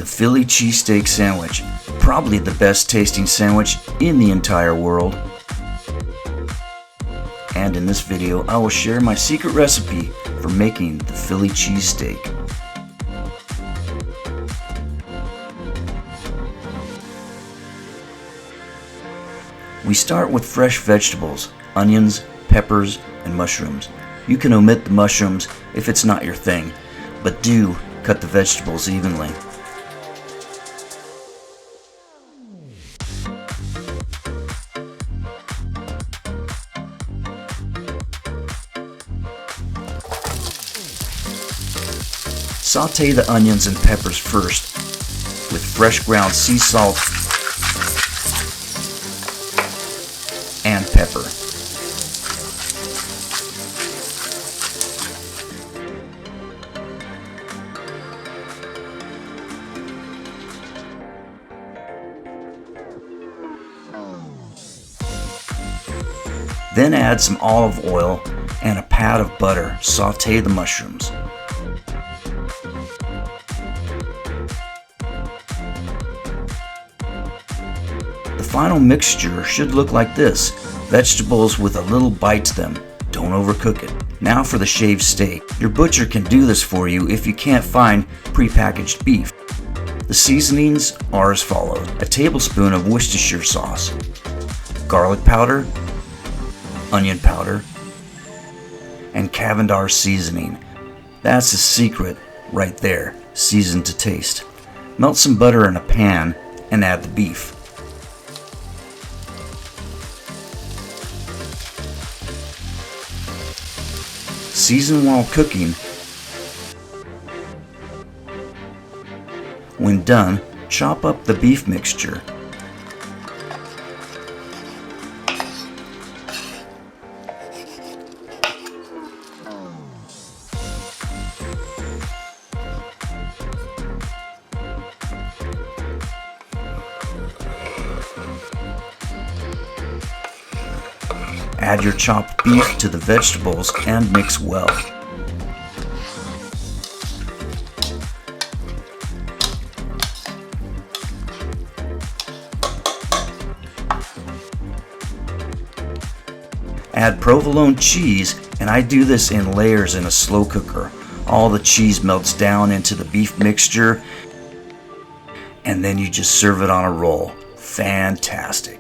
Philly Cheesesteak sandwich, probably the best tasting sandwich in the entire world. And in this video, I will share my secret recipe for making the Philly Cheesesteak. We start with fresh vegetables, onions, peppers, and mushrooms. You can omit the mushrooms if it's not your thing, but do cut the vegetables evenly. Sauté the onions and peppers first with fresh ground sea salt and pepper. Then add some olive oil and a pat of butter. Sauté the mushrooms. The final mixture should look like this: vegetables with a little bite to them. Don't overcook it. Now for the shaved steak. Your butcher can do this for you if you can't find prepackaged beef. The seasonings are as follows: a tablespoon of Worcestershire sauce, garlic powder, onion powder, and Cavendar seasoning. That's the secret right there, seasoned to taste. Melt some butter in a pan and add the beef. Season while cooking. When done, chop up the beef mixture. Add your chopped beef to the vegetables and mix well. Add provolone cheese, and I do this in layers in a slow cooker. All the cheese melts down into the beef mixture, and then you just serve it on a roll. Fantastic.